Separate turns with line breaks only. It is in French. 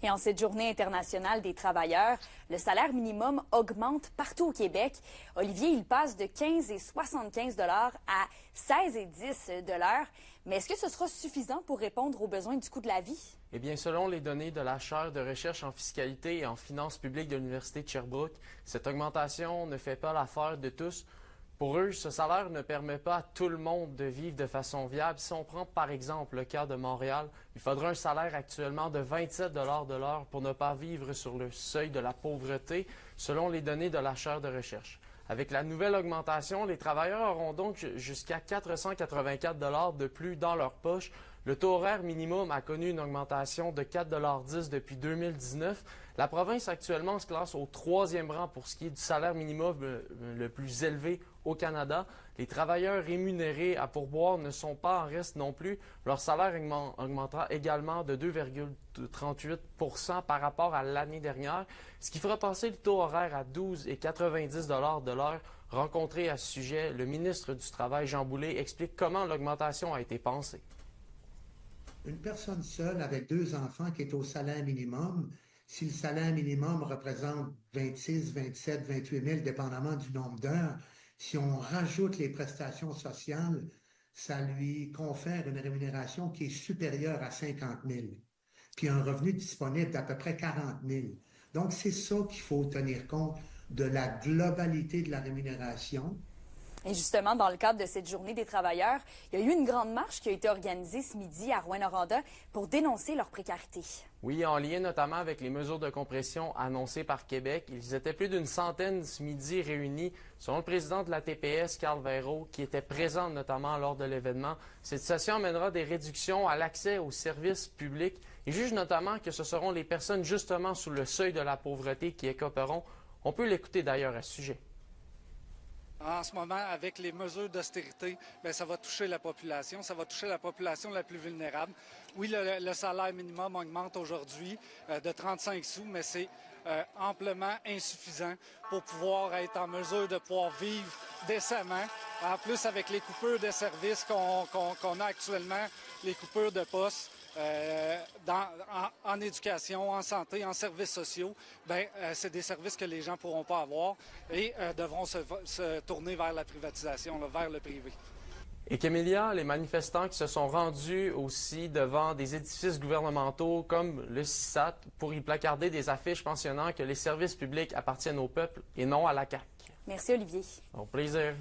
Et en cette journée internationale des travailleurs, le salaire minimum augmente partout au Québec. Olivier, il passe de 15,75 $ à 16,10 $. Mais est-ce que ce sera suffisant pour répondre aux besoins du coût de la vie?
Eh bien, selon les données de la chaire de recherche en fiscalité et en finances publiques de l'Université de Sherbrooke, cette augmentation ne fait pas l'affaire de tous. Pour eux, ce salaire ne permet pas à tout le monde de vivre de façon viable. Si on prend par exemple le cas de Montréal, il faudrait un salaire actuellement de 27 $ de l'heure pour ne pas vivre sur le seuil de la pauvreté, selon les données de la chaire de recherche. Avec la nouvelle augmentation, les travailleurs auront donc jusqu'à 484 $ de plus dans leur poche. Le taux horaire minimum a connu une augmentation de 4,10 $ depuis 2019. La province actuellement se classe au 3e rang pour ce qui est du salaire minimum le plus élevé au Canada. Les travailleurs rémunérés à pourboire ne sont pas en reste non plus. Leur salaire augmentera également de 2,38 % par rapport à l'année dernière, ce qui fera passer le taux horaire à 12,90 $ de l'heure. Rencontré à ce sujet, le ministre du Travail, Jean Boulet, explique comment l'augmentation a été pensée.
Une personne seule avec 2 enfants qui est au salaire minimum, si le salaire minimum représente 26, 27, 28 000, dépendamment du nombre d'heures, si on rajoute les prestations sociales, ça lui confère une rémunération qui est supérieure à 50 000, puis un revenu disponible d'à peu près 40 000. Donc, c'est ça qu'il faut tenir compte de la globalité de la rémunération.
Et justement, dans le cadre de cette journée des travailleurs, il y a eu une grande marche qui a été organisée ce midi à Rouyn-Noranda pour dénoncer leur précarité.
Oui, en lien notamment avec les mesures de compression annoncées par Québec. Ils étaient plus d'une centaine ce midi réunis. Selon le président de la TPS, Carl Véro, qui était présent notamment lors de l'événement, cette session amènera des réductions à l'accès aux services publics. Il juge notamment que ce seront les personnes justement sous le seuil de la pauvreté qui écoperont. On peut l'écouter d'ailleurs à ce sujet.
En ce moment, avec les mesures d'austérité, ça va toucher la population. Ça va toucher la population la plus vulnérable. Oui, le salaire minimum augmente aujourd'hui de 35 sous, mais c'est amplement insuffisant pour pouvoir être en mesure de pouvoir vivre décemment. En plus, avec les coupures de services qu'on a actuellement, les coupures de postes, en éducation, en santé, en services sociaux, c'est des services que les gens ne pourront pas avoir et devront se tourner vers la privatisation, vers le privé.
Et Camélia, les manifestants qui se sont rendus aussi devant des édifices gouvernementaux comme le CISAT pour y placarder des affiches mentionnant que les services publics appartiennent au peuple et non à la CAQ.
Merci Olivier.
Au plaisir.